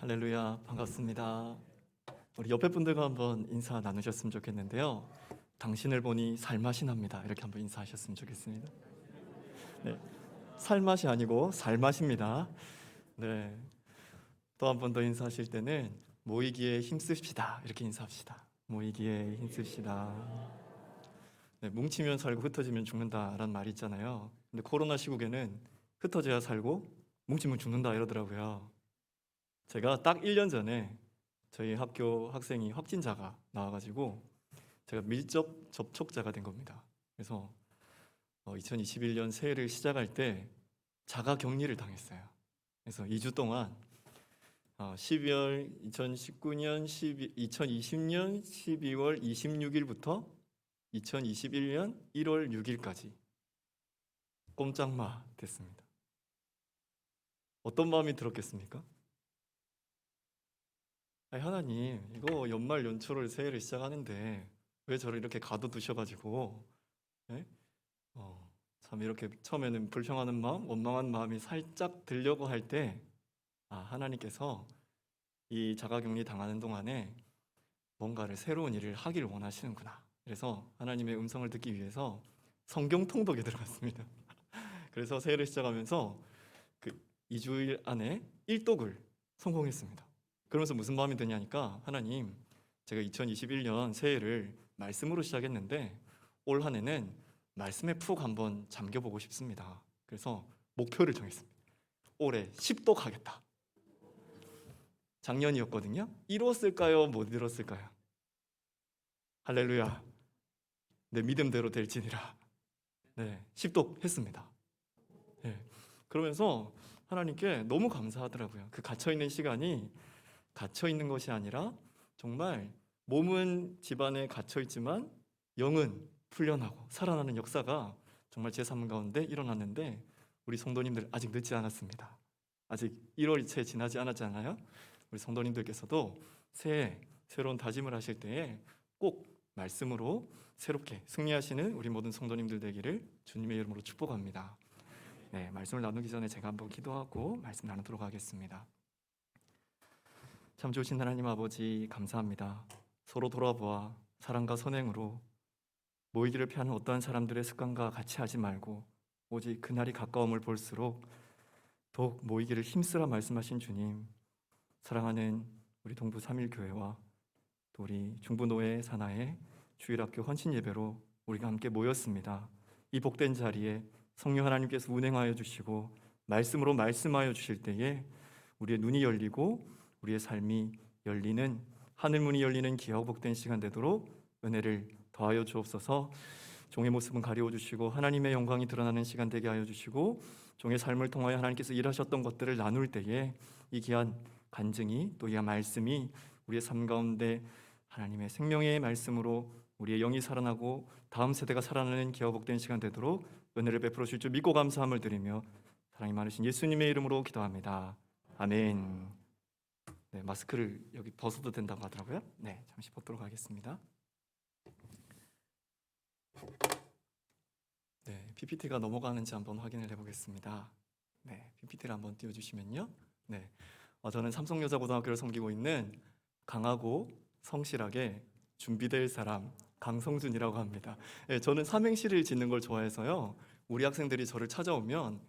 할렐루야, 반갑습니다. 우리 옆에 분들과 한번 인사 나누셨으면 좋겠는데요. 당신을 보니 살맛이 납니다. 이렇게 한번 인사하셨으면 좋겠습니다. 네, 살맛이 아니고 살맛입니다. 네, 또 한 번 더 인사하실 때는 모이기에 힘쓰시다 이렇게 인사합시다. 모이기에 힘쓰시다. 네, 뭉치면 살고 흩어지면 죽는다라는 말이 있잖아요. 근데 코로나 시국에는 흩어져야 살고 뭉치면 죽는다 이러더라고요. 제가 딱 1년 전에 저희 학교 학생이 확진자가 나와가지고 제가 밀접 접촉자가 된 겁니다. 그래서 2021년 새해를 시작할 때 자가 격리를 당했어요. 그래서 2주 동안 12월 2019년 2020년 12월 26일부터 2021년 1월 6일까지 꼼짝마 됐습니다. 어떤 마음이 들었겠습니까? 아니, 하나님, 이거 연말 연초를 새해를 시작하는데 왜 저를 이렇게 가둬두셔가지고, 예? 참 이렇게 처음에는 불평하는 마음, 원망한 마음이 살짝 들려고 할 때, 하나님께서 이 자가격리 당하는 동안에 뭔가를 새로운 일을 하기를 원하시는구나. 그래서 하나님의 음성을 듣기 위해서 성경 통독에 들어갔습니다. 그래서 새해를 시작하면서 그 2주일 안에 1독을 성공했습니다. 그러면서 무슨 마음이 드냐니까, 하나님, 제가 2021년 새해를 말씀으로 시작했는데 올 한 해는 말씀에 푹 한번 잠겨보고 싶습니다. 그래서 목표를 정했습니다. 올해 10독 하겠다. 작년이었거든요. 이뤘을까요? 못 이뤘을까요? 할렐루야. 내 믿음대로 될지니라. 네, 10독 했습니다. 네. 그러면서 하나님께 너무 감사하더라고요. 그 갇혀있는 시간이 갇혀있는 것이 아니라 정말 몸은 집안에 갇혀있지만 영은 풀려나고 살아나는 역사가 정말 제 삶 가운데 일어났는데, 우리 성도님들 아직 늦지 않았습니다. 아직 1월이 채 지나지 않았잖아요. 우리 성도님들께서도 새해 새로운 다짐을 하실 때에 꼭 말씀으로 새롭게 승리하시는 우리 모든 성도님들 되기를 주님의 이름으로 축복합니다. 네, 말씀을 나누기 전에 제가 한번 기도하고 말씀 나누도록 하겠습니다. 참 좋으신 하나님 아버지, 감사합니다. 서로 돌아보아 사랑과 선행으로 모이기를 피하는 어떠한 사람들의 습관과 같이 하지 말고 오직 그날이 가까움을 볼수록 더욱 모이기를 힘쓰라 말씀하신 주님, 사랑하는 우리 동부 3일교회와 또 우리 중부노예 산하의 주일학교 헌신 예배로 우리가 함께 모였습니다. 이 복된 자리에 성령 하나님께서 운행하여 주시고 말씀으로 말씀하여 주실 때에 우리의 눈이 열리고 우리의 삶이 열리는, 하늘 문이 열리는 귀하고 복된 시간 되도록 은혜를 더하여 주옵소서. 종의 모습은 가리워 주시고 하나님의 영광이 드러나는 시간 되게 하여 주시고, 종의 삶을 통하여 하나님께서 일하셨던 것들을 나눌 때에 이 귀한 간증이, 또 이 말씀이 우리의 삶 가운데 하나님의 생명의 말씀으로 우리의 영이 살아나고 다음 세대가 살아나는 귀하고 복된 시간 되도록 은혜를 베풀어 주실 줄 믿고 감사함을 드리며 사랑이 많으신 예수님의 이름으로 기도합니다. 아멘. 네, 마스크를 여기 벗어도 된다고 하더라고요. 네, 잠시 벗도록 하겠습니다. 네, PPT가 넘어가는지 한번 확인을 해보겠습니다. 네, PPT를 한번 띄워주시면요. 네, 저는 삼성여자고등학교를 섬기고 있는 강하고 성실하게 준비될 사람 강성준이라고 합니다. 네, 저는 삼행시를 짓는 걸 좋아해서요. 우리 학생들이 저를 찾아오면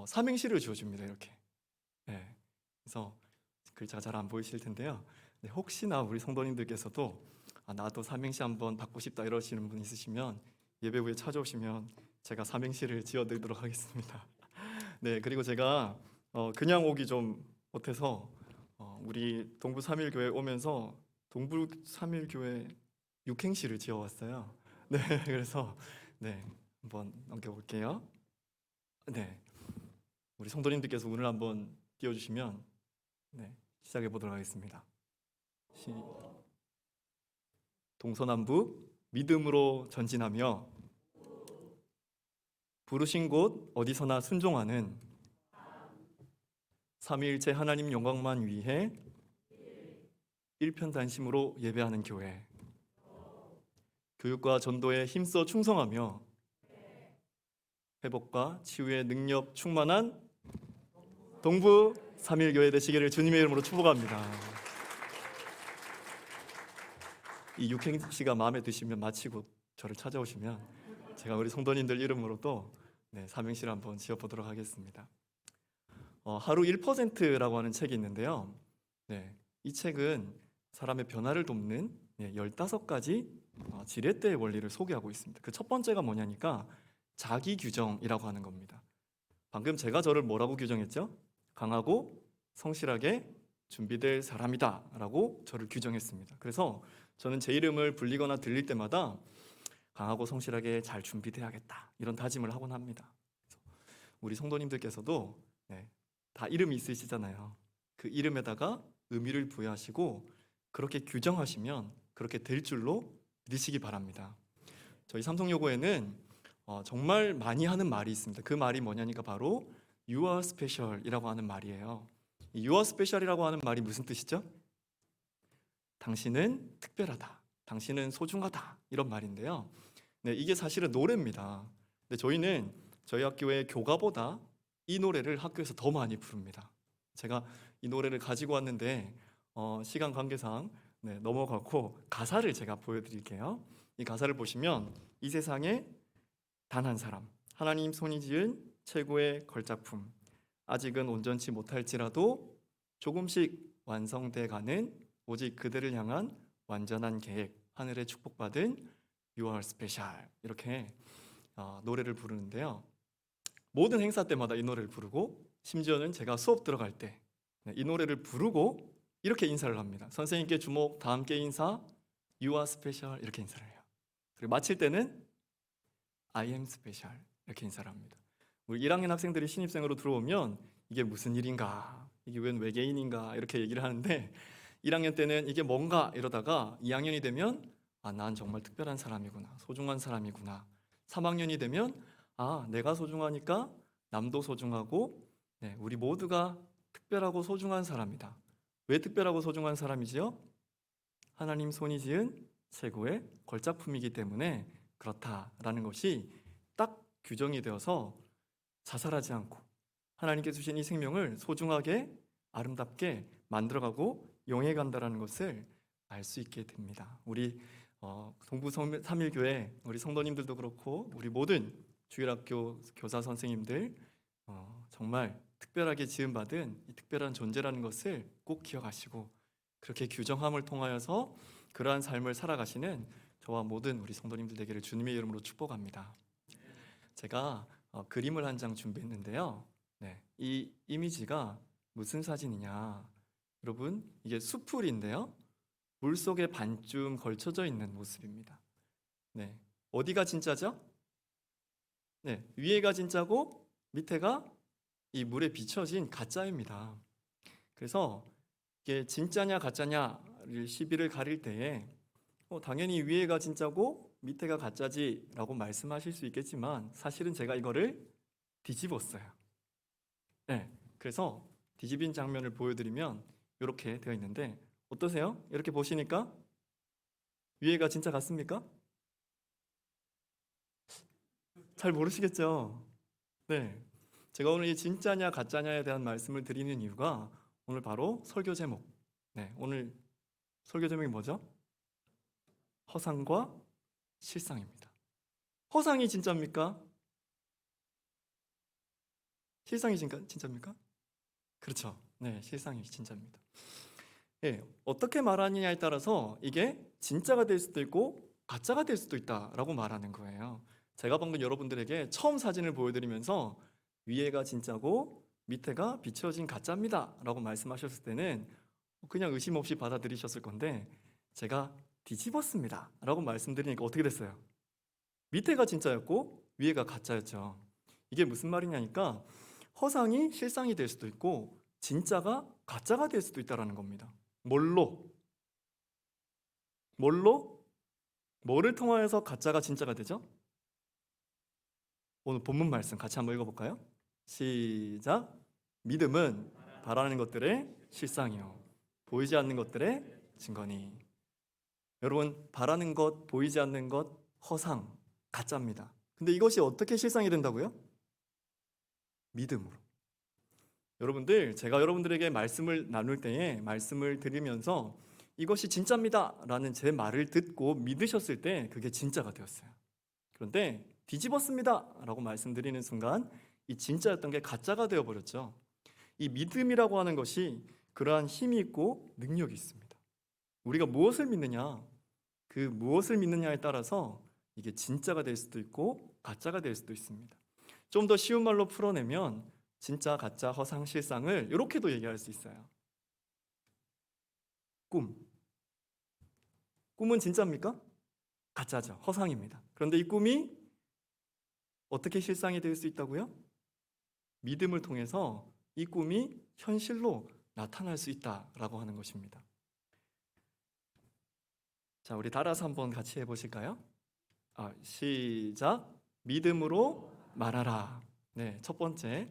삼행시를 지어줍니다. 이렇게. 네, 그래서 글자가 잘 안 보이실 텐데요. 네, 혹시나 우리 성도님들께서도 나도 삼행시 한번 받고 싶다 이러시는 분 있으시면 예배 후에 찾아오시면 제가 삼행시를 지어드리도록 하겠습니다. 네, 그리고 제가 그냥 오기 좀 못해서 우리 동부 3일교회 오면서 동부 3일교회 육행시를 지어왔어요. 네, 그래서 네, 한번 넘겨볼게요. 네, 우리 성도님들께서 오늘 한번 띄워주시면 네, 시작해 보도록 하겠습니다. 동서남북 믿음으로 전진하며 부르신 곳 어디서나 순종하는 삼위일체 하나님 영광만 위해 일편단심으로 예배하는 교회, 교육과 전도에 힘써 충성하며 회복과 치유의 능력 충만한 동부 3일교회 되시기를 주님의 이름으로 축복합니다. 이 육행시가 마음에 드시면 마치고 저를 찾아오시면 제가 우리 성도님들 이름으로 또 삼행시를 한번 지어보도록 하겠습니다. 하루 1%라고 하는 책이 있는데요. 이 책은 사람의 변화를 돕는 15가지 지렛대의 원리를 소개하고 있습니다. 그 첫 번째가 뭐냐니까 자기 규정이라고 하는 겁니다. 방금 제가 저를 뭐라고 규정했죠? 강하고 성실하게 준비될 사람이다 라고 저를 규정했습니다. 그래서 저는 제 이름을 불리거나 들릴 때마다 강하고 성실하게 잘 준비돼야겠다 이런 다짐을 하곤 합니다. 우리 성도님들께서도 다 이름이 있으시잖아요. 그 이름에다가 의미를 부여하시고 그렇게 규정하시면 그렇게 될 줄로 믿으시기 바랍니다. 저희 삼성여고에는 정말 많이 하는 말이 있습니다. 그 말이 뭐냐니까 바로 You are special 이라고 하는 말이에요. 이 You are special이라고 하는 말이 무슨 뜻이죠? 당신은 특별하다, 당신은 소중하다 이런 말인데요. 이게 사실은 노래입니다. 근데 저희는 저희 학교의 교가보다 이 노래를 학교에서 더 많이 부릅니다. 제가 이 노래를 가지고 왔는데 시간 관계상 넘어가고 가사를 제가 보여드릴게요. 이 가사를 보시면 이 세상에 단 한 사람, 하나님 손이 지은 최고의 걸작품, 아직은 온전치 못할지라도 조금씩 완성돼 가는 오직 그들을 향한 완전한 계획, 하늘의 축복받은 You are special 이렇게 노래를 부르는데요. 모든 행사 때마다 이 노래를 부르고 심지어는 제가 수업 들어갈 때 이 노래를 부르고 이렇게 인사를 합니다. 선생님께 주목, 다 함께 인사, You are special 이렇게 인사를 해요. 그리고 마칠 때는 I am special 이렇게 인사를 합니다. 우리 1학년 학생들이 신입생으로 들어오면 이게 무슨 일인가, 이게 웬 외계인인가 이렇게 얘기를 하는데 1학년 때는 이게 뭔가 이러다가 2학년이 되면 난 정말 특별한 사람이구나, 소중한 사람이구나. 3학년이 되면 내가 소중하니까 남도 소중하고 우리 모두가 특별하고 소중한 사람이다. 왜 특별하고 소중한 사람이지요? 하나님 손이 지은 최고의 걸작품이기 때문에 그렇다라는 것이 딱 규정이 되어서 자살하지 않고 하나님께 주신 이 생명을 소중하게 아름답게 만들어가고 용해간다라는 것을 알 수 있게 됩니다. 우리 동부 3일교회 우리 성도님들도 그렇고 우리 모든 주일학교 교사 선생님들 정말 특별하게 지음받은 이 특별한 존재라는 것을 꼭 기억하시고 그렇게 규정함을 통하여서 그러한 삶을 살아가시는 저와 모든 우리 성도님들 되기를 주님의 이름으로 축복합니다. 제가 그림을 한 장 준비했는데요. 이 이미지가 무슨 사진이냐? 여러분, 이게 숲풀인데요. 물속에 반쯤 걸쳐져 있는 모습입니다. 어디가 진짜죠? 위에가 진짜고 밑에가 이 물에 비춰진 가짜입니다. 그래서 이게 진짜냐 가짜냐를 시비를 가릴 때에 당연히 위에가 진짜고 밑에가 가짜지 라고 말씀하실 수 있겠지만 사실은 제가 이거를 뒤집었어요. 그래서 뒤집인 장면을 보여드리면 이렇게 되어 있는데 어떠세요? 이렇게 보시니까 위에가 진짜 같습니까? 잘 모르시겠죠? 제가 오늘 이 진짜냐 가짜냐에 대한 말씀을 드리는 이유가 오늘 바로 설교 제목. 오늘 설교 제목이 뭐죠? 허상과 실상입니다. 허상이 진짜입니까? 실상이 진짜입니까? 그렇죠. 실상이 진짜입니다. 어떻게 말하느냐에 따라서 이게 진짜가 될 수도 있고 가짜가 될 수도 있다라고 말하는 거예요. 제가 방금 여러분들에게 처음 사진을 보여드리면서 위에가 진짜고 밑에가 비춰진 가짜입니다 라고 말씀하셨을 때는 그냥 의심 없이 받아들이셨을 건데 제가 뒤집었습니다 라고 말씀드리니까 어떻게 됐어요? 밑에가 진짜였고 위에가 가짜였죠. 이게 무슨 말이냐니까 허상이 실상이 될 수도 있고 진짜가 가짜가 될 수도 있다는 겁니다. 뭘로? 뭐를 통하여서 가짜가 진짜가 되죠? 오늘 본문 말씀 같이 한번 읽어볼까요? 시작. 믿음은 바라는 것들의 실상이요 보이지 않는 것들의 증거니. 여러분, 바라는 것, 보이지 않는 것, 허상, 가짜입니다. 근데 이것이 어떻게 실상이 된다고요? 믿음으로. 여러분들, 제가 여러분들에게 말씀을 나눌 때에 말씀을 드리면서 이것이 진짜입니다 라는 제 말을 듣고 믿으셨을 때 그게 진짜가 되었어요. 그런데 뒤집었습니다 라고 말씀드리는 순간 이 진짜였던 게 가짜가 되어버렸죠. 이 믿음이라고 하는 것이 그러한 힘이 있고 능력이 있습니다. 우리가 무엇을 믿느냐, 그 무엇을 믿느냐에 따라서 이게 진짜가 될 수도 있고 가짜가 될 수도 있습니다. 좀 더 쉬운 말로 풀어내면 진짜, 가짜, 허상, 실상을 이렇게도 얘기할 수 있어요. 꿈은 진짜입니까? 가짜죠. 허상입니다. 그런데 이 꿈이 어떻게 실상이 될 수 있다고요? 믿음을 통해서 이 꿈이 현실로 나타날 수 있다라고 하는 것입니다. 자, 우리 따라서 한번 같이 해보실까요? 시작. 믿음으로 말하라. 네, 첫 번째,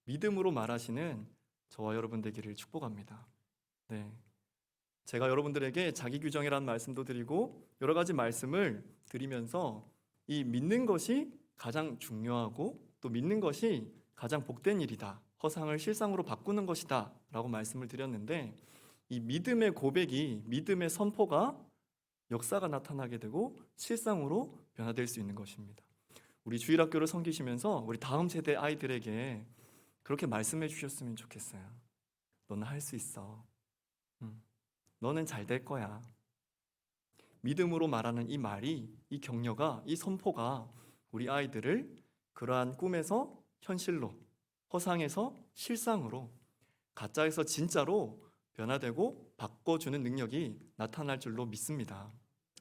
믿음으로 말하시는 저와 여러분 되기를 축복합니다. 네, 제가 여러분들에게 자기 규정이라는 말씀도 드리고 여러 가지 말씀을 드리면서 이 믿는 것이 가장 중요하고 또 믿는 것이 가장 복된 일이다, 허상을 실상으로 바꾸는 것이다 라고 말씀을 드렸는데, 이 믿음의 고백이, 믿음의 선포가 역사가 나타나게 되고 실상으로 변화될 수 있는 것입니다. 우리 주일학교를 섬기시면서 우리 다음 세대 아이들에게 그렇게 말씀해 주셨으면 좋겠어요. 너는 할 수 있어. 너는 잘 될 거야. 믿음으로 말하는 이 말이, 이 격려가, 이 선포가 우리 아이들을 그러한 꿈에서 현실로, 허상에서 실상으로, 가짜에서 진짜로 변화되고 바꿔주는 능력이 나타날 줄로 믿습니다.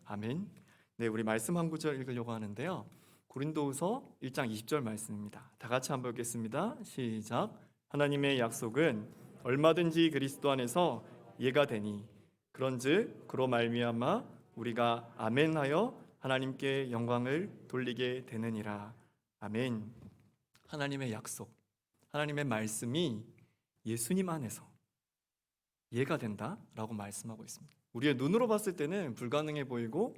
아멘. 네, 우리 말씀 한 구절 읽으려고 하는데요. 고린도후서 1장 20절 말씀입니다. 다 같이 한번 읽겠습니다. 시작. 하나님의 약속은 얼마든지 그리스도 안에서 예가 되니 그런즉 그로 말미암아 우리가 아멘하여 하나님께 영광을 돌리게 되느니라. 아멘. 하나님의 약속, 하나님의 말씀이 예수님 안에서 예가 된다라고 말씀하고 있습니다. 우리의 눈으로 봤을 때는 불가능해 보이고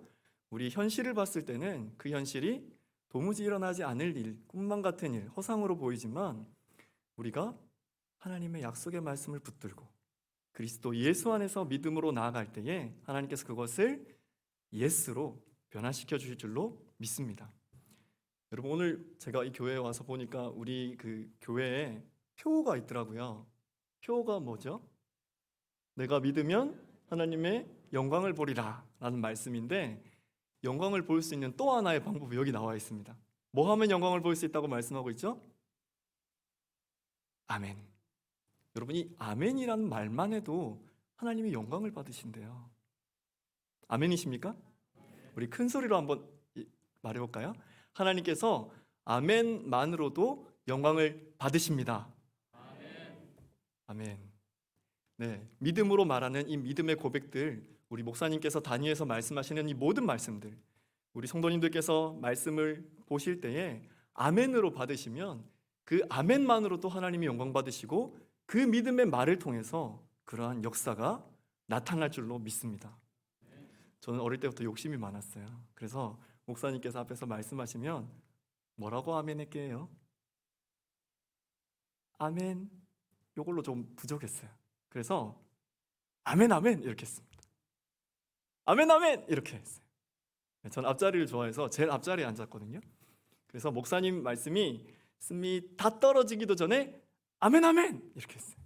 우리 현실을 봤을 때는 그 현실이 도무지 일어나지 않을 일, 꿈만 같은 일, 허상으로 보이지만 우리가 하나님의 약속의 말씀을 붙들고 그리스도 예수 안에서 믿음으로 나아갈 때에 하나님께서 그것을 예스로 변화시켜 주실 줄로 믿습니다. 여러분, 오늘 제가 이 교회에 와서 보니까 우리 그 교회에 표가 있더라고요. 표가 뭐죠? 내가 믿으면 하나님의 영광을 보리라 라는 말씀인데, 영광을 볼 수 있는 또 하나의 방법이 여기 나와 있습니다. 뭐 하면 영광을 볼 수 있다고 말씀하고 있죠? 아멘. 여러분, 이 아멘이라는 말만 해도 하나님이 영광을 받으신대요. 아멘이십니까? 우리 큰 소리로 한번 말해볼까요? 하나님께서 아멘만으로도 영광을 받으십니다. 아멘. 네, 믿음으로 말하는 이 믿음의 고백들, 우리 목사님께서 단위에서 말씀하시는 이 모든 말씀들, 우리 성도님들께서 말씀을 보실 때에 아멘으로 받으시면 그 아멘만으로도 하나님이 영광 받으시고 그 믿음의 말을 통해서 그러한 역사가 나타날 줄로 믿습니다. 저는 어릴 때부터 욕심이 많았어요. 그래서 목사님께서 앞에서 말씀하시면 뭐라고 아멘 할게 해요? 아멘, 요걸로 좀 부족했어요. 그래서 아멘 아멘 이렇게 했습니다. 아멘 아멘 이렇게 했어요. 전 앞자리를 좋아해서 제일 앞자리에 앉았거든요. 그래서 목사님 말씀이 숨이 다 떨어지기도 전에 아멘 아멘 이렇게 했어요.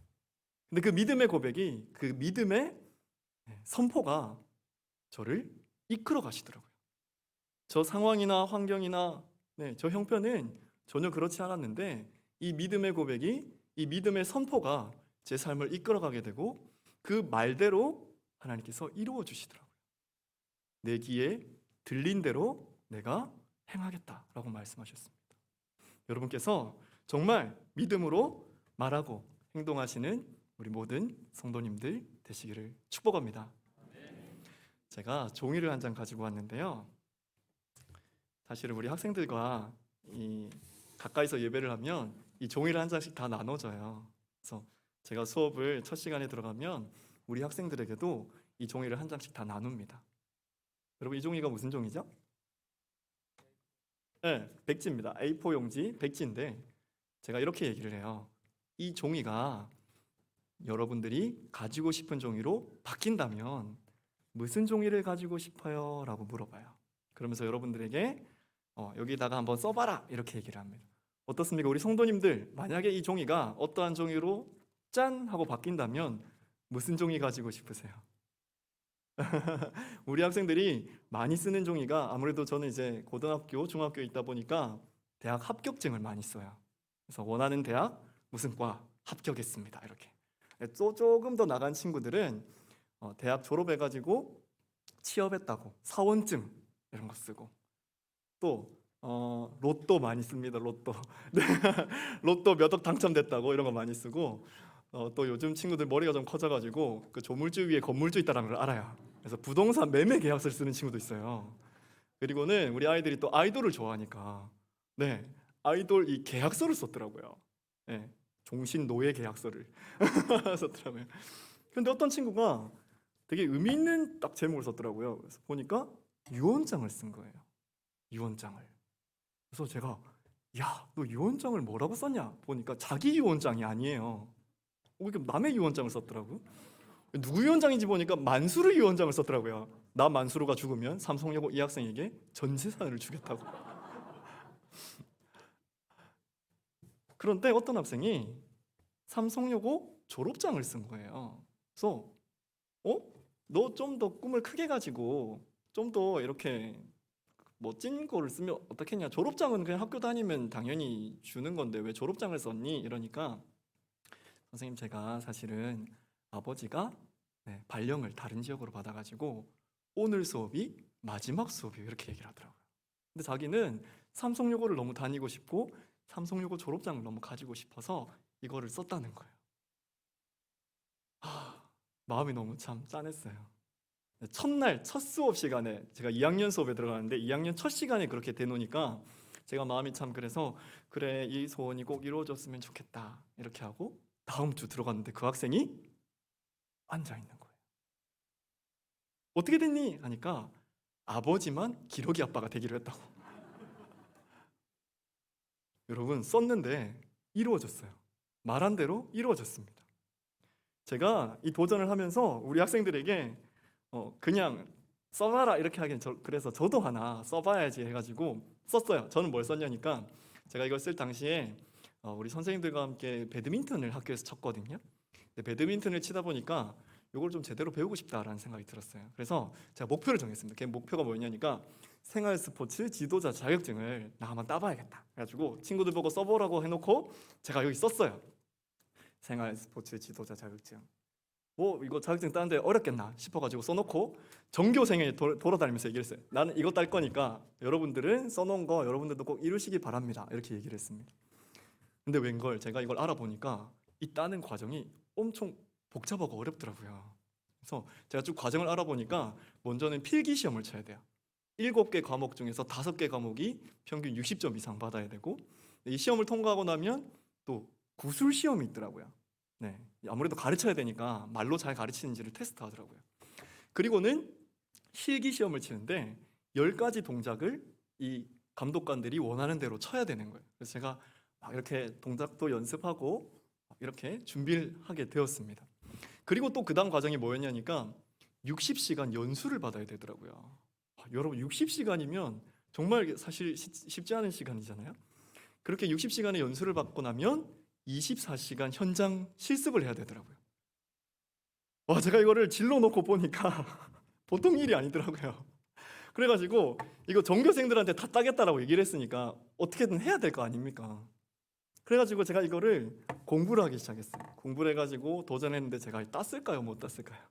근데 그 믿음의 고백이, 그 믿음의 선포가 저를 이끌어 가시더라고요. 저 상황이나 환경이나 저 형편은 전혀 그렇지 않았는데 이 믿음의 고백이, 이 믿음의 선포가 제 삶을 이끌어가게 되고 그 말대로 하나님께서 이루어 주시더라고요. 내 귀에 들린 대로 내가 행하겠다라고 말씀하셨습니다. 여러분께서 정말 믿음으로 말하고 행동하시는 우리 모든 성도님들 되시기를 축복합니다. 제가 종이를 한 장 가지고 왔는데요. 사실은 우리 학생들과 가까이서 예배를 하면 이 종이를 한 장씩 다 나눠줘요. 그래서 제가 수업을 첫 시간에 들어가면 우리 학생들에게도 이 종이를 한 장씩 다 나눕니다. 여러분, 이 종이가 무슨 종이죠? 네, 백지입니다. A4 용지 백지인데 제가 이렇게 얘기를 해요. 이 종이가 여러분들이 가지고 싶은 종이로 바뀐다면 무슨 종이를 가지고 싶어요? 라고 물어봐요. 그러면서 여러분들에게 여기다가 한번 써봐라 이렇게 얘기를 합니다. 어떻습니까? 우리 성도님들, 만약에 이 종이가 어떠한 종이로 짠 하고 바뀐다면 무슨 종이 가지고 싶으세요? 우리 학생들이 많이 쓰는 종이가, 아무래도 저는 이제 고등학교, 중학교에 있다 보니까 대학 합격증을 많이 써요. 그래서 원하는 대학 무슨 과 합격했습니다 이렇게. 또 조금 더 나간 친구들은 대학 졸업해가지고 취업했다고 사원증 이런 거 쓰고, 또 로또 많이 씁니다. 로또. 네. 로또 몇 억 당첨됐다고 이런 거 많이 쓰고, 또 요즘 친구들 머리가 좀 커져가지고 그 조물주 위에 건물주 있다는 걸 알아요. 그래서 부동산 매매 계약서를 쓰는 친구도 있어요. 그리고는 우리 아이들이 또 아이돌을 좋아하니까 아이돌 이 계약서를 썼더라고요. 네, 종신 노예 계약서를 썼더라고요. 근데 어떤 친구가 되게 의미 있는 딱 제목을 썼더라고요. 그래서 보니까 유언장을 쓴 거예요. 유언장을. 그래서 제가 야, 너 유언장을 뭐라고 썼냐? 보니까 자기 유언장이 아니에요. 이게 남의 유언장을 썼더라고요. 누구 유언장인지 보니까 만수르 유언장을 썼더라고요. 나 만수르가 죽으면 삼성여고 이 학생에게 전 재산을 주겠다고. 그런데 어떤 학생이 삼성여고 졸업장을 쓴 거예요. 그래서 너 좀 더 꿈을 크게 가지고 좀 더 이렇게 멋진 거를 쓰면 어떻겠냐? 졸업장은 그냥 학교 다니면 당연히 주는 건데 왜 졸업장을 썼니? 이러니까 선생님, 제가 사실은 아버지가 발령을 다른 지역으로 받아가지고 오늘 수업이 마지막 수업이에요 이렇게 얘기를 하더라고요. 근데 자기는 삼성여고를 너무 다니고 싶고 삼성여고 졸업장을 너무 가지고 싶어서 이거를 썼다는 거예요. 마음이 너무 참 짠했어요. 첫날 첫 수업 시간에, 제가 2학년 수업에 들어가는데 2학년 첫 시간에 그렇게 대놓으니까 제가 마음이 참, 그래서 그래, 이 소원이 꼭 이루어졌으면 좋겠다 이렇게 하고 다음 주 들어갔는데 그 학생이 앉아 있는 거예요. 어떻게 됐니? 하니까 아버지만 기러기 아빠가 되기로 했다고. 여러분, 썼는데 이루어졌어요. 말한 대로 이루어졌습니다. 제가 이 도전을 하면서 우리 학생들에게 그냥 써봐라 이렇게 하긴, 그래서 저도 하나 써봐야지 해가지고 썼어요. 저는 뭘 썼냐니까, 제가 이걸 쓸 당시에 우리 선생님들과 함께 배드민턴을 학교에서 쳤거든요. 근데 배드민턴을 치다 보니까 이걸 좀 제대로 배우고 싶다라는 생각이 들었어요. 그래서 제가 목표를 정했습니다. 그 목표가 뭐였냐니까, 생활 스포츠 지도자 자격증을 나 한번 따봐야겠다. 그래가지고 친구들 보고 써보라고 해놓고 제가 여기 썼어요. 생활 스포츠 지도자 자격증. 이거 자격증 따는데 어렵겠나 싶어가지고 써놓고 전교생에 돌아다니면서 얘기를 했어요. 나는 이거 딸 거니까 여러분들은 써놓은 거 여러분들도 꼭 이루시기 바랍니다 이렇게 얘기를 했습니다. 근데 웬걸 제가 이걸 알아보니까 이 따는 과정이 엄청 복잡하고 어렵더라고요. 그래서 제가 쭉 과정을 알아보니까 먼저는 필기 시험을 쳐야 돼요. 7개 과목 중에서 5개 과목이 평균 60점 이상 받아야 되고, 이 시험을 통과하고 나면 또 구술 시험이 있더라고요. 아무래도 가르쳐야 되니까 말로 잘 가르치는지를 테스트하더라고요. 그리고는 실기 시험을 치는데 10가지 동작을 이 감독관들이 원하는 대로 쳐야 되는 거예요. 그래서 제가 막 이렇게 동작도 연습하고 이렇게 준비를 하게 되었습니다. 그리고 또 그 다음 과정이 뭐였냐니까 60시간 연수를 받아야 되더라고요. 여러분, 60시간이면 정말 사실 쉽지 않은 시간이잖아요. 그렇게 60시간의 연수를 받고 나면 24시간 현장 실습을 해야 되더라고요. 제가 이거를 질러 놓고 보니까 보통 일이 아니더라고요. 그래가지고 이거 전교생들한테 다 따겠다라고 얘기를 했으니까 어떻게든 해야 될 거 아닙니까? 그래가지고 제가 이거를 공부를 하기 시작했어요. 공부를 해가지고 도전했는데 제가 땄을까요? 못 땄을까요?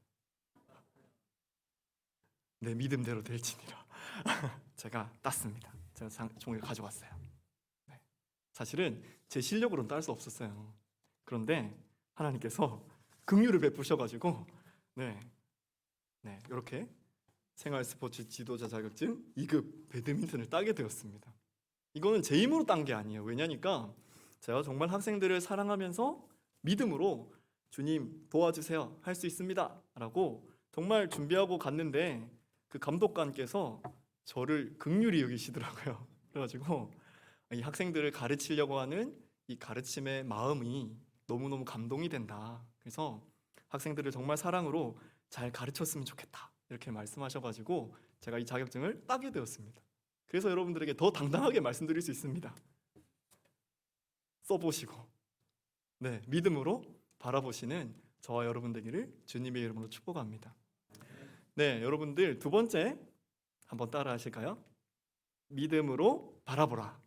내 믿음대로 될지니라. 제가 땄습니다. 제가 종이를 가져왔어요. 사실은 제 실력으로는 딸 수 없었어요. 그런데 하나님께서 긍휼을 베푸셔가지고 이렇게 생활 스포츠 지도자 자격증 2급 배드민턴을 따게 되었습니다. 이거는 제 힘으로 딴 게 아니에요. 왜냐니까 제가 정말 학생들을 사랑하면서 믿음으로 주님 도와주세요, 할 수 있습니다 라고 정말 준비하고 갔는데 그 감독관께서 저를 긍휼히 여기시더라고요. 그래가지고 이 학생들을 가르치려고 하는 이 가르침의 마음이 너무너무 감동이 된다. 그래서 학생들을 정말 사랑으로 잘 가르쳤으면 좋겠다. 이렇게 말씀하셔가지고 제가 이 자격증을 따게 되었습니다. 그래서 여러분들에게 더 당당하게 말씀드릴 수 있습니다. 써보시고 믿음으로 바라보시는 저와 여러분 되기를 주님의 이름으로 축복합니다. 여러분들 두 번째 한번 따라 하실까요? 믿음으로 바라보라.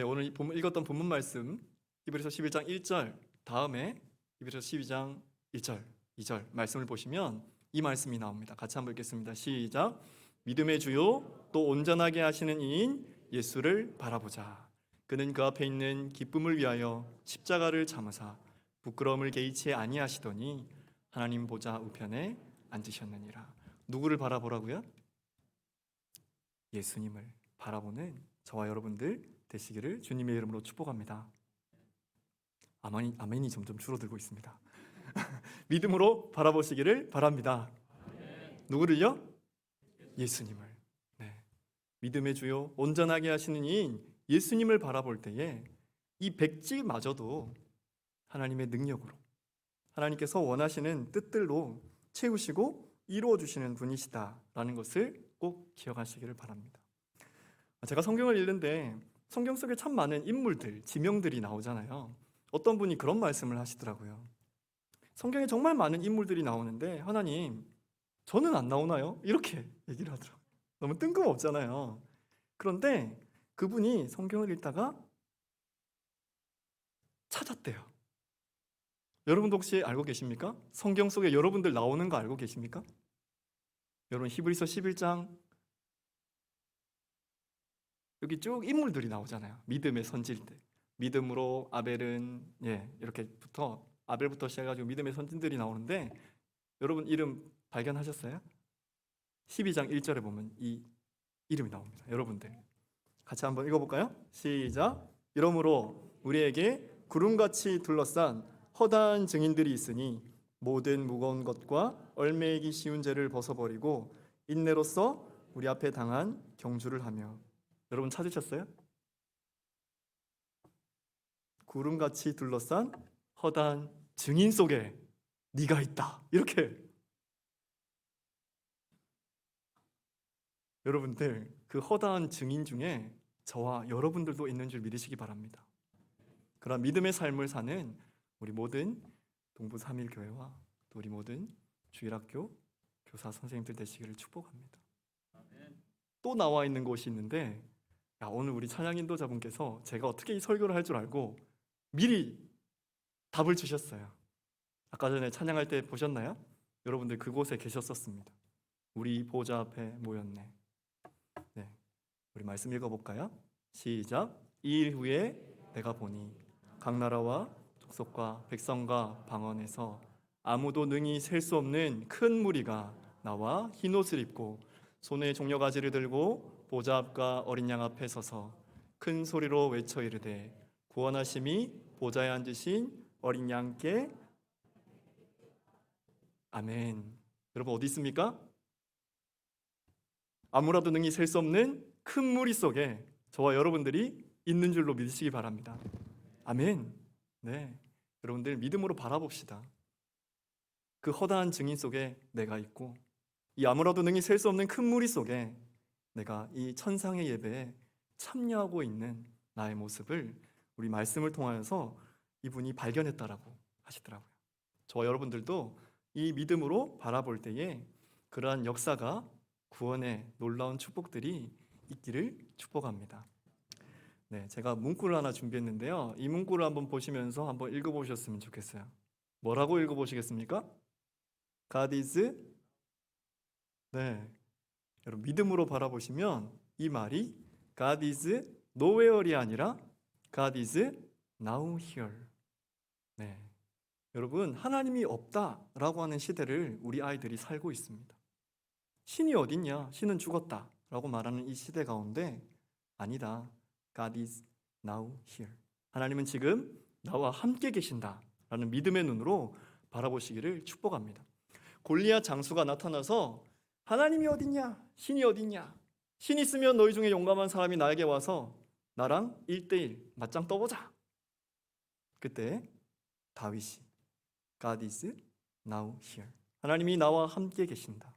오늘 읽었던 본문 말씀 히브리서 11장 1절 다음에 히브리서 12장 1절 2절 말씀을 보시면 이 말씀이 나옵니다. 같이 한번 읽겠습니다. 시작. 믿음의 주요 또 온전하게 하시는 이인 예수를 바라보자. 그는 그 앞에 있는 기쁨을 위하여 십자가를 참으사 부끄러움을 개의치 아니하시더니 하나님 보좌 우편에 앉으셨느니라. 누구를 바라보라고요? 예수님을 바라보는 저와 여러분들 되시기를 주님의 이름으로 축복합니다. 아멘이 점점 줄어들고 있습니다. 믿음으로 바라보시기를 바랍니다. 누구를요? 예수님을. 믿음의 주요 온전하게 하시는 이인 예수님을 바라볼 때에 이 백지마저도 하나님의 능력으로 하나님께서 원하시는 뜻들로 채우시고 이루어 주시는 분이시다라는 것을 꼭 기억하시기를 바랍니다. 제가 성경을 읽는데 성경 속에 참 많은 인물들, 지명들이 나오잖아요. 어떤 분이 그런 말씀을 하시더라고요. 성경에 정말 많은 인물들이 나오는데 하나님, 저는 안 나오나요? 이렇게 얘기를 하더라고요. 너무 뜬금없잖아요. 그런데 그분이 성경을 읽다가 찾았대요. 여러분도 혹시 알고 계십니까? 성경 속에 여러분들 나오는 거 알고 계십니까? 여러분 히브리서 11장 여기 쭉 인물들이 나오잖아요. 믿음의 선질들. 믿음으로 아벨은 이렇게부터 아벨부터 시작해가지고 믿음의 선진들이 나오는데 여러분 이름 발견하셨어요? 12장 1절에 보면 이 이름이 나옵니다. 여러분들 같이 한번 읽어볼까요? 시작. 이러므로 우리에게 구름같이 둘러싼 허다한 증인들이 있으니 모든 무거운 것과 얼매이기 쉬운 죄를 벗어버리고 인내로써 우리 앞에 당한 경주를 하며. 여러분 찾으셨어요? 구름같이 둘러싼 허다한 증인 속에 네가 있다. 이렇게 여러분들 그 허다한 증인 중에 저와 여러분들도 있는 줄 믿으시기 바랍니다. 그런 믿음의 삶을 사는 우리 모든 동부 3.1교회와 또 우리 모든 주일학교 교사 선생님들 되시기를 축복합니다. 또 나와 있는 곳이 있는데 오늘 우리 찬양 인도자분께서 제가 어떻게 이 설교를 할 줄 알고 미리 답을 주셨어요. 아까 전에 찬양할 때 보셨나요? 여러분들 그곳에 계셨었습니다. 우리 보좌 앞에 모였네. 우리 말씀 읽어볼까요? 시작. 이 일 후에 내가 보니 각 나라와 족속과 백성과 방언에서 아무도 능히 셀 수 없는 큰 무리가 나와 흰옷을 입고 손에 종려가지를 들고 보좌 앞과 어린 양 앞에 서서 큰 소리로 외쳐 이르되 구원하심이 보좌에 앉으신 어린 양께 아멘. 여러분 어디 있습니까? 아무라도 능히 셀 수 없는 큰 무리 속에 저와 여러분들이 있는 줄로 믿으시기 바랍니다. 아멘. 여러분들 믿음으로 바라봅시다. 그 허다한 증인 속에 내가 있고 이 아무라도 능히 셀 수 없는 큰 무리 속에 내가 이 천상의 예배에 참여하고 있는 나의 모습을 우리 말씀을 통하여서 이분이 발견했다라고 하시더라고요. 저와 여러분들도 이 믿음으로 바라볼 때에 그러한 역사가 구원의 놀라운 축복들이 있기를 축복합니다. 제가 문구를 하나 준비했는데요. 이 문구를 한번 보시면서 한번 읽어보셨으면 좋겠어요. 뭐라고 읽어보시겠습니까? God is 여러분 믿음으로 바라보시면 이 말이 God is nowhere이 아니라 God is now here. 여러분 하나님이 없다라고 하는 시대를 우리 아이들이 살고 있습니다. 신이 어딨냐? 신은 죽었다 라고 말하는 이 시대 가운데 아니다. God is now here. 하나님은 지금 나와 함께 계신다 라는 믿음의 눈으로 바라보시기를 축복합니다. 골리앗 장수가 나타나서 하나님이 어딨냐? 신이 어딨냐? 신 있으면 너희 중에 용감한 사람이 나에게 와서 나랑 1대1 맞짱 떠보자. 그때 다윗이 God is now here. 하나님이 나와 함께 계신다.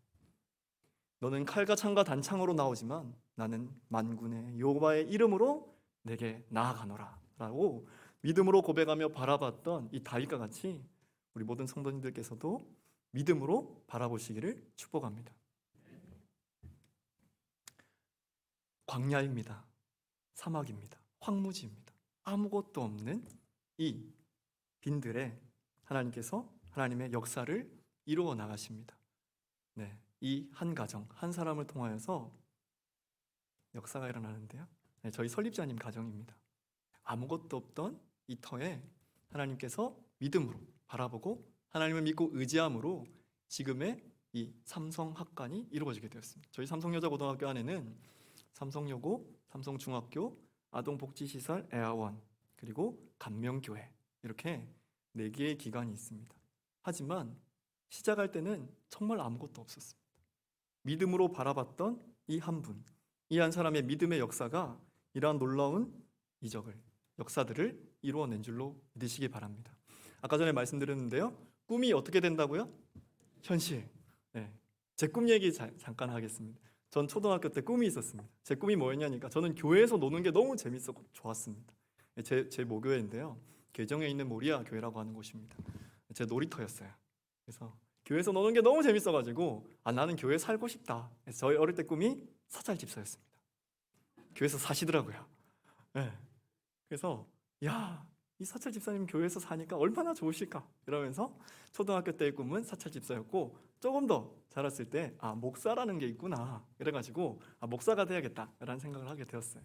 너는 칼과 창과 단창으로 나오지만 나는 만군의 여호와의 이름으로 내게 나아가노라 라고 믿음으로 고백하며 바라봤던 이 다윗과 같이 우리 모든 성도님들께서도 믿음으로 바라보시기를 축복합니다. 광야입니다. 사막입니다. 황무지입니다. 아무것도 없는 이 빈들에 하나님께서 하나님의 역사를 이루어 나가십니다. 네, 이 한 가정, 한 사람을 통하여서 역사가 일어나는데요. 네, 저희 설립자님 가정입니다. 아무것도 없던 이 터에 하나님께서 믿음으로 바라보고 하나님을 믿고 의지함으로 지금의 이 삼성학관이 이루어지게 되었습니다. 저희 삼성여자고등학교 안에는 삼성여고, 삼성중학교, 아동복지시설, 애아원, 그리고 감명교회 이렇게 4개의 기관이 있습니다. 하지만 시작할 때는 정말 아무것도 없었습니다. 믿음으로 바라봤던 이 한 분, 이 한 사람의 믿음의 역사가 이러한 놀라운 이적을, 역사들을 이루어낸 줄로 믿으시기 바랍니다. 아까 전에 말씀드렸는데요. 꿈이 어떻게 된다고요? 현실. 네. 제 꿈 얘기 잠깐 하겠습니다. 전 초등학교 때 꿈이 있었습니다. 제 꿈이 뭐였냐니까 저는 교회에서 노는 게 너무 재밌었고 좋았습니다. 제 모교회인데요. 개정에 있는 모리아 교회라고 하는 곳입니다. 제 놀이터였어요. 그래서 교회에서 노는 게 너무 재밌어가지고 나는 교회에 살고 싶다. 그래서 저희 어릴 때 꿈이 사찰집사였습니다. 교회에서 사시더라고요. 네. 그래서 이 사찰 집사님 교회에서 사니까 얼마나 좋으실까 이러면서 초등학교 때의 꿈은 사찰 집사였고 조금 더 자랐을 때 목사라는 게 있구나 이래가지고 목사가 돼야겠다라는 생각을 하게 되었어요.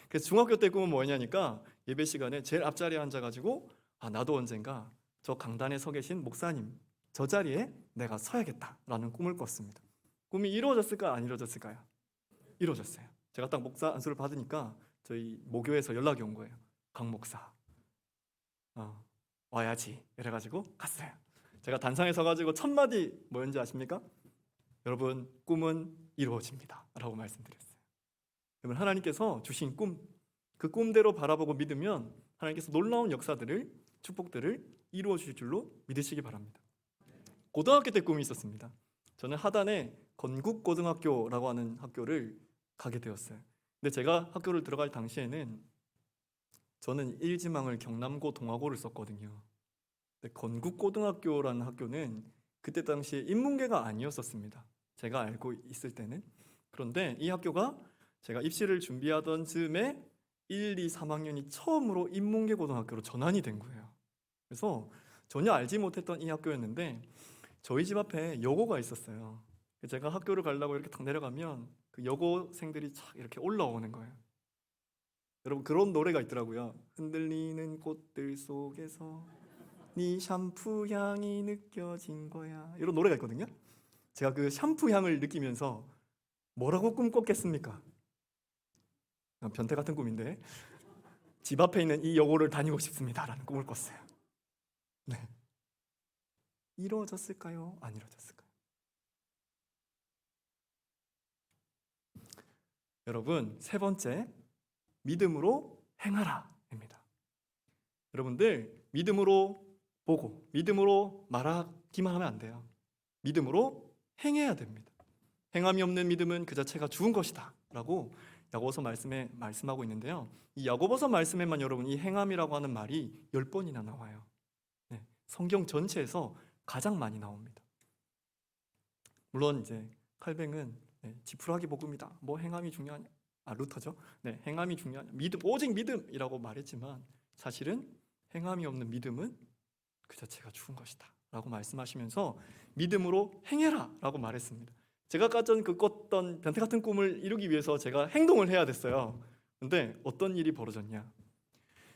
그래서 중학교 때 꿈은 뭐냐니까 예배 시간에 제일 앞자리에 앉아가지고 나도 언젠가 저 강단에 서 계신 목사님 저 자리에 내가 서야겠다라는 꿈을 꿨습니다. 꿈이 이루어졌을까요? 안 이루어졌을까요? 이루어졌어요. 제가 딱 목사 안수를 받으니까 저희 모교에서 연락이 온 거예요. 강 목사 와야지 이래가지고 갔어요. 제가 단상에 서가지고 첫 마디 뭐였는지 아십니까? 여러분 꿈은 이루어집니다 라고 말씀드렸어요. 여러분 하나님께서 주신 꿈, 그 꿈대로 바라보고 믿으면 하나님께서 놀라운 역사들을, 축복들을 이루어 주실 줄로 믿으시기 바랍니다. 고등학교 때 꿈이 있었습니다. 저는 하단에 건국고등학교라고 하는 학교를 가게 되었어요. 근데 제가 학교를 들어갈 당시에는 저는 일지망을 경남고 동아고를 썼거든요. 근데 건국고등학교라는 학교는 그때 당시에 인문계가 아니었었습니다. 제가 알고 있을 때는. 그런데 이 학교가 제가 입시를 준비하던 즈음에 1, 2, 3학년이 처음으로 인문계 고등학교로 전환이 된 거예요. 그래서 전혀 알지 못했던 이 학교였는데 저희 집 앞에 여고가 있었어요. 제가 학교를 가려고 이렇게 탁 내려가면 그 여고생들이 착 이렇게 올라오는 거예요. 여러분 그런 노래가 있더라고요. 흔들리는 꽃들 속에서 네 샴푸 향이 느껴진 거야. 이런 노래가 있거든요. 제가 그 샴푸 향을 느끼면서 뭐라고 꿈꿨겠습니까? 변태 같은 꿈인데 집 앞에 있는 이 여고를 다니고 싶습니다라는 꿈을 꿨어요. 네. 이루어졌을까요? 안 이루어졌을까요? 여러분 세 번째 믿음으로 행하라입니다. 여러분들 믿음으로 보고 믿음으로 말하기만 하면 안 돼요. 믿음으로 행해야 됩니다. 행함이 없는 믿음은 그 자체가 죽은 것이다 라고 야고보서 말씀에 말씀하고 있는데요. 이 야고보서 말씀에만 여러분 이 행함이라고 하는 말이 10번이나 나와요. 네, 성경 전체에서 가장 많이 나옵니다. 물론 이제 칼뱅은 지푸라기 복음이다. 뭐 행함이 중요하냐? 루터죠. 네, 행함이 중요하냐? 믿음, 오직 믿음이라고 말했지만 사실은 행함이 없는 믿음은 그 자체가 죽은 것이다 라고 말씀하시면서 믿음으로 행해라 라고 말했습니다. 제가 아까 전 그 꿨던 변태 같은 꿈을 이루기 위해서 제가 행동을 해야 됐어요. 근데 어떤 일이 벌어졌냐?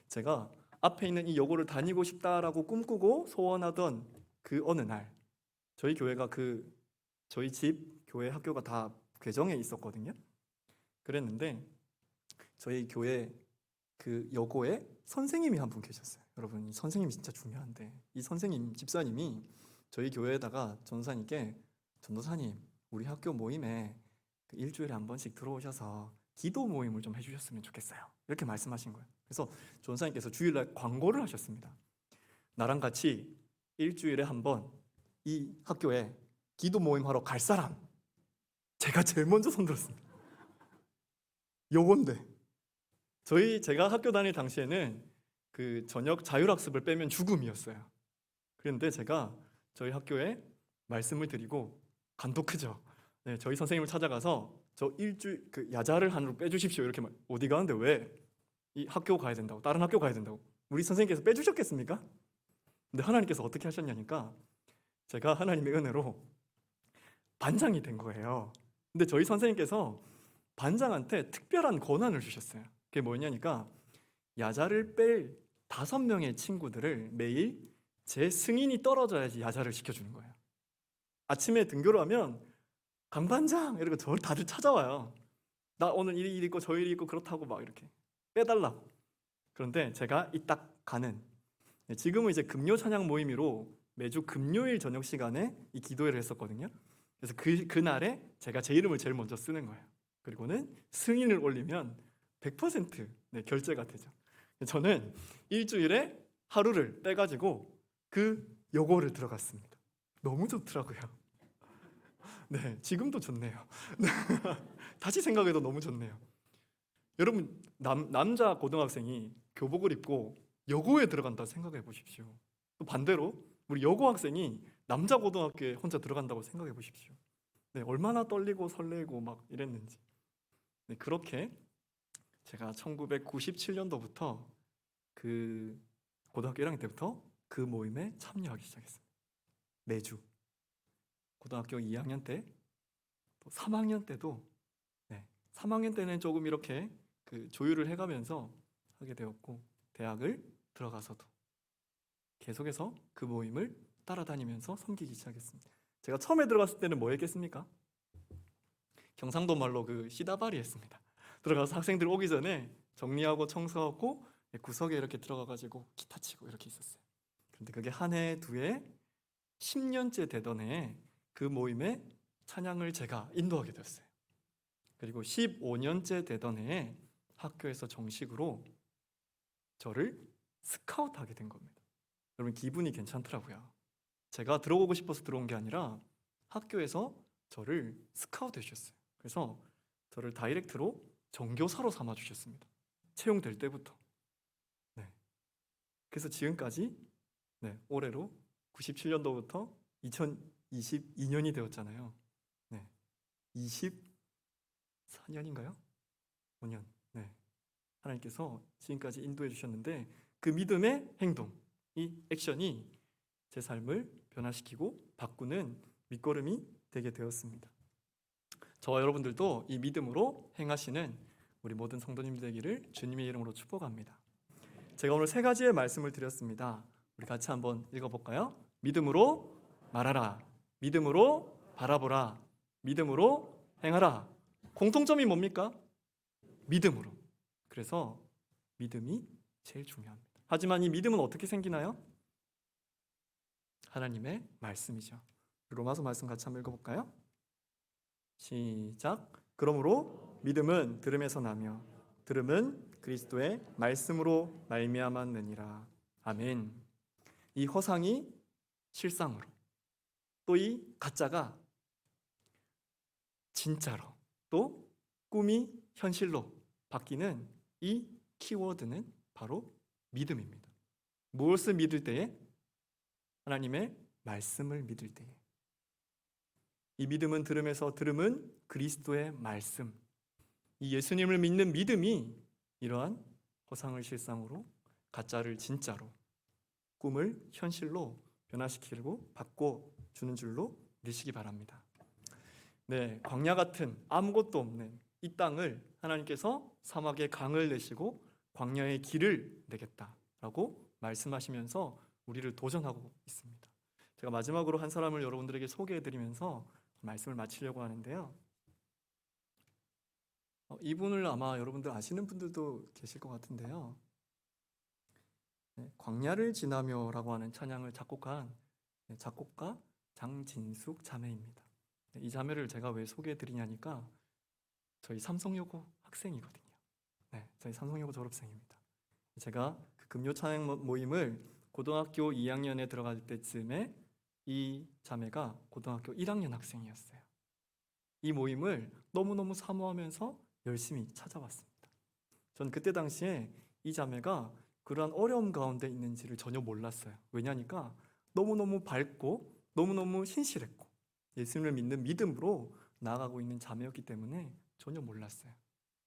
제가 앞에 있는 이 여고를 다니고 싶다라고 꿈꾸고 소원하던 그 어느 날 저희 교회가 저희 집 교회 학교가 다 괴정에 있었거든요. 그랬는데 저희 교회 그 여고에 선생님이 한 분 계셨어요. 여러분 선생님이 진짜 중요한데 이 선생님 집사님이 저희 교회에다가 전도사님께 전도사님 우리 학교 모임에 일주일에 한 번씩 들어오셔서 기도 모임을 좀 해주셨으면 좋겠어요. 이렇게 말씀하신 거예요. 그래서 전사님께서 주일날 광고를 하셨습니다. 나랑 같이 일주일에 한 번 이 학교에 기도 모임하러 갈 사람. 제가 제일 먼저 손들었습니다. 요건데 제가 학교 다닐 당시에는 그 저녁 자율학습을 빼면 죽음이었어요. 그런데 제가 저희 학교에 말씀을 드리고 간도 크죠. 네, 저희 선생님을 찾아가서 저 일주일 그 야자를 하루 빼주십시오 이렇게 어디 가는데 왜 이 학교 가야 된다고 다른 학교 가야 된다고 우리 선생님께서 빼주셨겠습니까? 근데 하나님께서 어떻게 하셨냐니까 제가 하나님의 은혜로 반장이 된 거예요. 근데 저희 선생님께서 반장한테 특별한 권한을 주셨어요. 그게 뭐냐니까 야자를 뺄 5명의 친구들을 매일 제 승인이 떨어져야지 야자를 시켜주는 거예요. 아침에 등교를 하면 강반장 이러고 저를 다들 찾아와요. 나 오늘 일 있고 저 일 있고 그렇다고 막 이렇게 빼달라고. 그런데 제가 이 딱 가는 지금은 이제 금요 찬양 모임으로 매주 금요일 저녁 시간에 이 기도회를 했었거든요. 그래서 그날에 제가 제 이름을 제일 먼저 쓰는 거예요. 그리고는 승인을 올리면 100% 결제가 되죠. 저는 일주일에 하루를 빼가지고 그 여고를 들어갔습니다. 너무 좋더라고요. 네, 지금도 좋네요. 다시 생각해도 너무 좋네요. 여러분, 남자 고등학생이 교복을 입고 여고에 들어간다 생각해 보십시오. 또 반대로 우리 여고 학생이 남자 고등학교에 혼자 들어간다고 생각해 보십시오. 네, 얼마나 떨리고 설레고 막 이랬는지. 네, 그렇게 제가 1997년도부터 그 고등학교 1학년 때부터 그 모임에 참여하기 시작했습니다. 매주 고등학교 2학년 때, 또 3학년 때도 3학년 때는 조금 이렇게 그 조율을 해가면서 하게 되었고 대학을 들어가서도 계속해서 그 모임을 따라다니면서 섬기기 시작했습니다. 제가 처음에 들어갔을 때는 뭐 했겠습니까? 경상도 말로 그 시다발이 했습니다. 들어가서 학생들 오기 전에 정리하고 청소하고 구석에 이렇게 들어가가지고 기타 치고 이렇게 있었어요. 그런데 그게 한 해, 두 해, 10년째 되던 해에 그 모임에 찬양을 제가 인도하게 되었어요. 그리고 15년째 되던 해에 학교에서 정식으로 저를 스카우트하게 된 겁니다. 여러분 기분이 괜찮더라고요. 제가 들어오고 싶어서 들어온 게 아니라 학교에서 저를 스카우트 해주셨어요. 그래서 저를 다이렉트로 정교사로 삼아주셨습니다. 채용될 때부터. 네. 그래서 지금까지 올해로 97년도부터 2022년이 되었잖아요. 네. 24년인가요? 5년. 네. 하나님께서 지금까지 인도해 주셨는데 그 믿음의 행동, 이 액션이 제 삶을 변화시키고 바꾸는 밑거름이 되게 되었습니다. 저와 여러분들도 이 믿음으로 행하시는 우리 모든 성도님들 되기를 주님의 이름으로 축복합니다. 제가 오늘 3가지의 말씀을 드렸습니다. 우리 같이 한번 읽어볼까요? 믿음으로 말하라, 믿음으로 바라보라, 믿음으로 행하라. 공통점이 뭡니까? 믿음으로. 그래서 믿음이 제일 중요합니다. 하지만 이 믿음은 어떻게 생기나요? 하나님의 말씀이죠. 로마서 말씀 같이 한번 읽어볼까요? 시작. 그러므로 믿음은 들음에서 나며 들음은 그리스도의 말씀으로 말미암았느니라. 아멘. 이 허상이 실상으로, 또 이 가짜가 진짜로, 또 꿈이 현실로 바뀌는 이 키워드는 바로 믿음입니다. 무엇을 믿을 때에? 하나님의 말씀을 믿을 때에. 이 믿음은 들음에서, 들음은 그리스도의 말씀. 이 예수님을 믿는 믿음이 이러한 허상을 실상으로, 가짜를 진짜로, 꿈을 현실로 변화시키고 바꿔주는 줄로 믿으시기 바랍니다. 네, 광야 같은 아무것도 없는 이 땅을 하나님께서 사막의 강을 내시고 광야의 길을 내겠다라고 말씀하시면서 우리를 도전하고 있습니다. 제가 마지막으로 한 사람을 여러분들에게 소개해드리면서 말씀을 마치려고 하는데요. 이분을 아마 여러분들 아시는 분들도 계실 것 같은데요. 광야를 지나며라고 하는 찬양을 작곡한 작곡가 장진숙 자매입니다. 이 자매를 제가 왜 소개해드리냐니까 저희 삼성여고 학생이거든요. 저희 삼성여고 졸업생입니다. 제가 그 금요 찬양 모임을 고등학교 2학년에 들어갈 때쯤에 이 자매가 고등학교 1학년 학생이었어요. 이 모임을 너무너무 사모하면서 열심히 찾아왔습니다. 전 그때 당시에 이 자매가 그러한 어려움 가운데 있는지를 전혀 몰랐어요. 왜냐니까 너무너무 밝고 너무너무 신실했고 예수님을 믿는 믿음으로 나아가고 있는 자매였기 때문에 전혀 몰랐어요.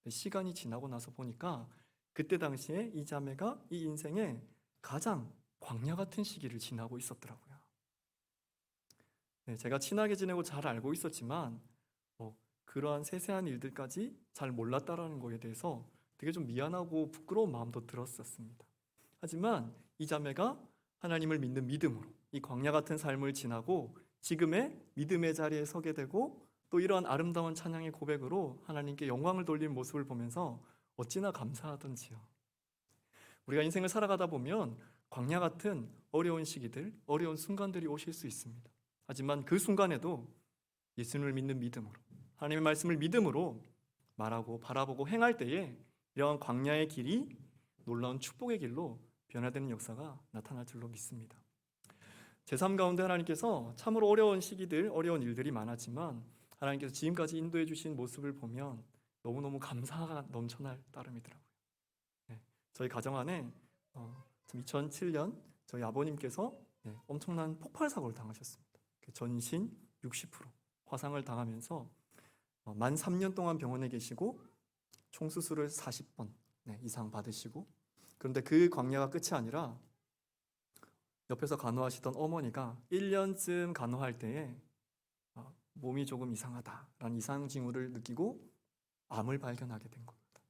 시간이 지나고 나서 보니까 그때 당시에 이 자매가 이 인생에 가장 광야 같은 시기를 지나고 있었더라고요. 제가 친하게 지내고 잘 알고 있었지만 그러한 세세한 일들까지 잘 몰랐다라는 거에 대해서 되게 좀 미안하고 부끄러운 마음도 들었었습니다. 하지만 이 자매가 하나님을 믿는 믿음으로 이 광야 같은 삶을 지나고 지금의 믿음의 자리에 서게 되고 또 이러한 아름다운 찬양의 고백으로 하나님께 영광을 돌리는 모습을 보면서 어찌나 감사하던지요. 우리가 인생을 살아가다 보면 광야 같은 어려운 시기들, 어려운 순간들이 오실 수 있습니다. 하지만 그 순간에도 예수님을 믿는 믿음으로 하나님의 말씀을 믿음으로 말하고 바라보고 행할 때에 이러한 광야의 길이 놀라운 축복의 길로 변화되는 역사가 나타날 줄로 믿습니다. 제 삶 가운데 하나님께서 참으로 어려운 시기들, 어려운 일들이 많았지만 하나님께서 지금까지 인도해 주신 모습을 보면 너무너무 감사가 넘쳐날 따름이더라고요. 저희 가정 안에 2007년 저희 아버님께서 엄청난 폭발 사고를 당하셨습니다. 전신 60% 화상을 당하면서 만 3년 동안 병원에 계시고 총수술을 40번 이상 받으시고, 그런데 그 광야가 끝이 아니라 옆에서 간호하시던 어머니가 1년쯤 간호할 때에 몸이 조금 이상하다라는 이상 징후를 느끼고 암을 발견하게 된 겁니다.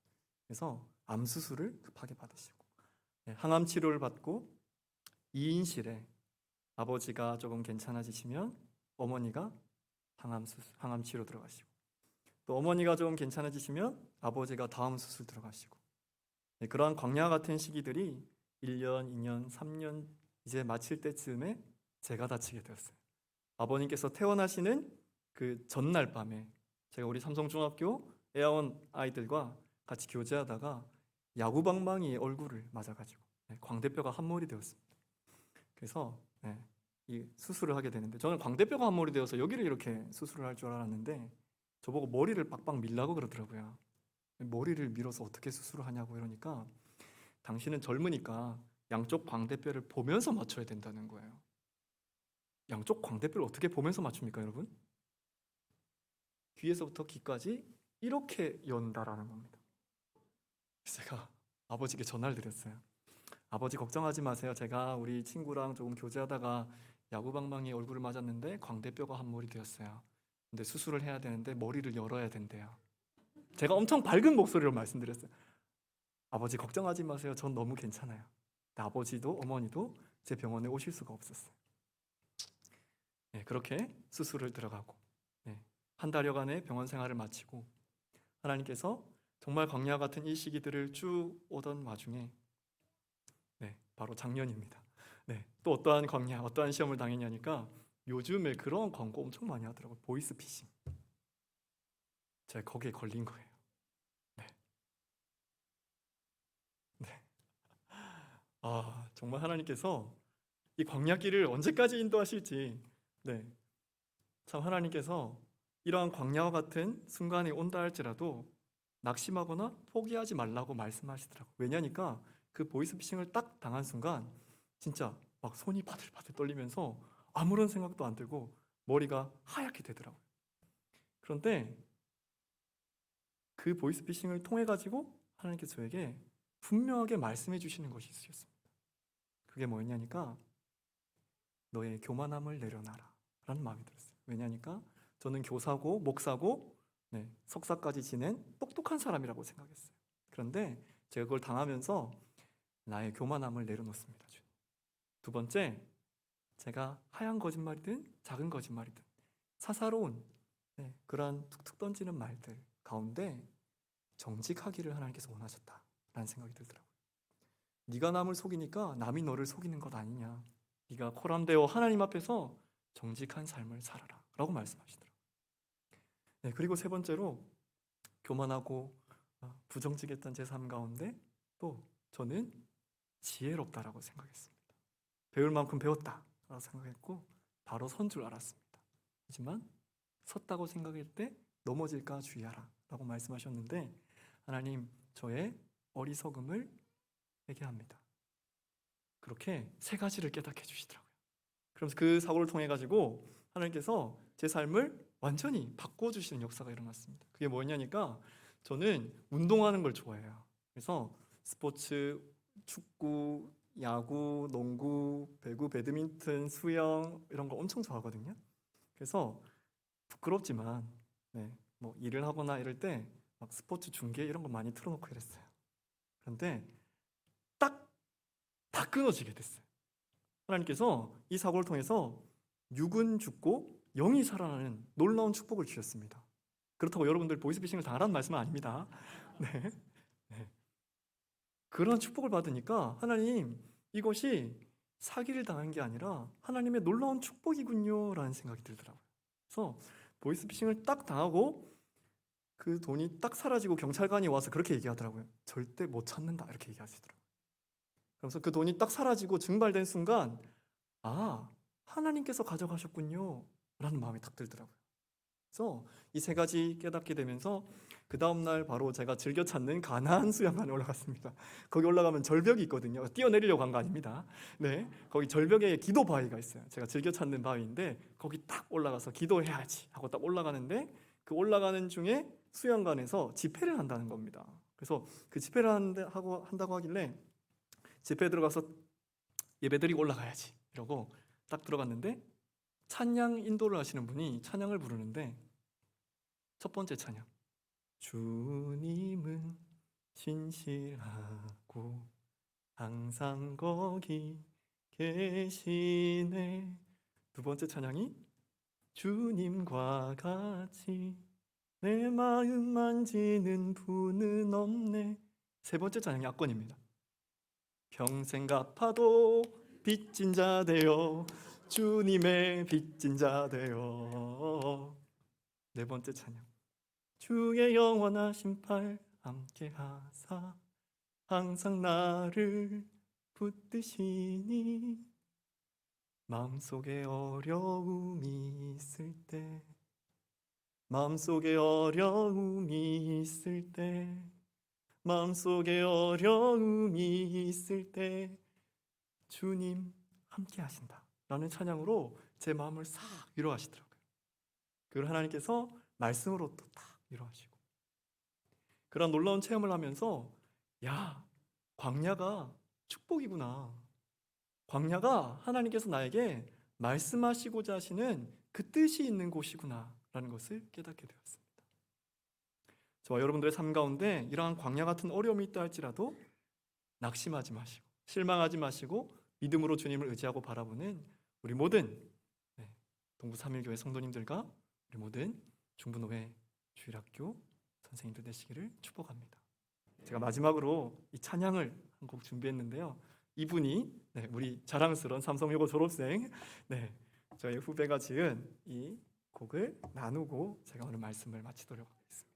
그래서 암 수술을 급하게 받으시고 항암 치료를 받고 2인실에 아버지가 조금 괜찮아지시면 어머니가 항암 치료 들어가시고, 또 어머니가 좀 괜찮아지시면 아버지가 다음 수술 들어가시고, 그러한 광야 같은 시기들이 1년, 2년, 3년 이제 마칠 때쯤에 제가 다치게 되었어요. 아버님께서 퇴원하시는 그 전날 밤에 제가 우리 삼성중학교 애아원 아이들과 같이 교제하다가 야구방망이에 얼굴을 맞아가지고 광대뼈가 함몰이 되었습니다. 그래서 이 수술을 하게 되는데, 저는 광대뼈가 함몰이 되어서 여기를 이렇게 수술을 할 줄 알았는데 저보고 머리를 빡빡 밀라고 그러더라고요. 머리를 밀어서 어떻게 수술을 하냐고 이러니까 당신은 젊으니까 양쪽 광대뼈를 보면서 맞춰야 된다는 거예요. 양쪽 광대뼈를 어떻게 보면서 맞춥니까, 여러분? 귀에서부터 귀까지 이렇게 연다라는 겁니다. 제가 아버지께 전화를 드렸어요. 아버지 걱정하지 마세요. 제가 우리 친구랑 조금 교제하다가 야구방망이에 얼굴을 맞았는데 광대뼈가 함몰이 되었어요. 근데 수술을 해야 되는데 머리를 열어야 된대요. 제가 엄청 밝은 목소리로 말씀드렸어요. 아버지 걱정하지 마세요. 전 너무 괜찮아요. 아버지도 어머니도 제 병원에 오실 수가 없었어요. 그렇게 수술을 들어가고 한 달여간의 병원 생활을 마치고 하나님께서 정말 광야 같은 이 시기들을 쭉 오던 와중에 바로 작년입니다. 또 어떠한 광야, 어떠한 시험을 당했냐니까 요즘에 그런 광고 엄청 많이 하더라고요. 보이스피싱. 제가 거기에 걸린 거예요. 정말 하나님께서 이 광야길을 언제까지 인도하실지, 참 하나님께서 이러한 광야와 같은 순간이 온다 할지라도 낙심하거나 포기하지 말라고 말씀하시더라고요. 왜냐니까 그 보이스피싱을 딱 당한 순간 진짜 막 손이 바들바들 떨리면서 아무런 생각도 안 들고 머리가 하얗게 되더라고요. 그런데 그 보이스피싱을 통해 가지고 하나님께서 저에게 분명하게 말씀해 주시는 것이 있으셨습니다. 그게 뭐였냐니까 너의 교만함을 내려놔라 라는 마음이 들었어요. 왜냐니까 저는 교사고 목사고 석사까지 지낸 똑똑한 사람이라고 생각했어요. 그런데 제가 그걸 당하면서 나의 교만함을 내려놓습니다. 두 번째, 제가 하얀 거짓말이든 작은 거짓말이든 사사로운 그러한 툭툭 던지는 말들 가운데 정직하기를 하나님께서 원하셨다라는 생각이 들더라고요. 네가 남을 속이니까 남이 너를 속이는 것 아니냐. 네가 코람되어 하나님 앞에서 정직한 삶을 살아라 라고 말씀하시더라고요. 그리고 세 번째로 교만하고 부정직했던 제 삶 가운데 또 저는 지혜롭다라고 생각했습니다. 배울 만큼 배웠다라고 생각했고 바로 선 줄 알았습니다. 하지만 섰다고 생각할 때 넘어질까 주의하라 라고 말씀하셨는데 하나님 저의 어리석음을 회개합니다. 그렇게 세 가지를 깨닫게 해주시더라고요. 그러면서 그 사고를 통해 가지고 하나님께서 제 삶을 완전히 바꿔주시는 역사가 일어났습니다. 그게 뭐냐니까 저는 운동하는 걸 좋아해요. 그래서 스포츠, 축구, 야구, 농구, 배구, 배드민턴, 수영 이런 거 엄청 좋아하거든요. 그래서 부끄럽지만 뭐 일을 하거나 이럴 때 막 스포츠 중계 이런 거 많이 틀어놓고 이랬어요. 그런데 딱 다 끊어지게 됐어요. 하나님께서 이 사고를 통해서 육은 죽고 영이 살아나는 놀라운 축복을 주셨습니다. 그렇다고 여러분들 보이스피싱을 당하라는 말씀은 아닙니다. 네. 그런 축복을 받으니까 하나님 이것이 사기를 당한 게 아니라 하나님의 놀라운 축복이군요 라는 생각이 들더라고요. 그래서 보이스피싱을 딱 당하고 그 돈이 딱 사라지고 경찰관이 와서 그렇게 얘기하더라고요. 절대 못 찾는다 이렇게 얘기하시더라고요. 그래서 그 돈이 딱 사라지고 증발된 순간 아 하나님께서 가져가셨군요 라는 마음이 딱 들더라고요. 그래서 이 세 가지 깨닫게 되면서 그 다음날 바로 제가 즐겨 찾는 가나안 수양관에 올라갔습니다. 거기 올라가면 절벽이 있거든요. 뛰어내리려고 한 거 아닙니다. 네, 거기 절벽에 기도 바위가 있어요. 제가 즐겨 찾는 바위인데 거기 딱 올라가서 기도해야지 하고 딱 올라가는데 그 올라가는 중에 수양관에서 집회를 한다는 겁니다. 그래서 그 집회를 한다고 하길래 집회에 들어가서 예배드리고 올라가야지 이러고 딱 들어갔는데 찬양 인도를 하시는 분이 찬양을 부르는데 첫 번째 찬양 주님은 신실하고 항상 거기 계시네. 두 번째 찬양이 주님과 같이 내 마음 만지는 분은 없네. 세 번째 찬양이 압권입니다. 평생 갚아도 빚진 자 되어 주님의 빚진 자 되어. 네 번째 찬양 주의 영원하신 팔 함께 하사 항상 나를 붙드시니 마음속에 어려움이 있을 때 마음속에 어려움이 있을 때 마음속에 어려움이 있을 때 주님 함께 하신다 라는 찬양으로 제 마음을 싹 위로하시더라고요. 그걸 하나님께서 말씀으로 또 딱 위로하시고 그런 놀라운 체험을 하면서 야 광야가 축복이구나. 광야가 하나님께서 나에게 말씀하시고자 하시는 그 뜻이 있는 곳이구나 라는 것을 깨닫게 되었습니다. 저와 여러분들의 삶 가운데 이러한 광야 같은 어려움이 있다 할지라도 낙심하지 마시고 실망하지 마시고 믿음으로 주님을 의지하고 바라보는 우리 모든 동부 3.1교회 성도님들과 우리 모든 중부노회 주일학교 선생님들 되시기를 축복합니다. 제가 마지막으로 이 찬양을 한 곡 준비했는데요. 이분이 우리 자랑스러운 삼성여고 졸업생 저희 후배가 지은 이 곡을 나누고 제가 오늘 말씀을 마치도록 하겠습니다.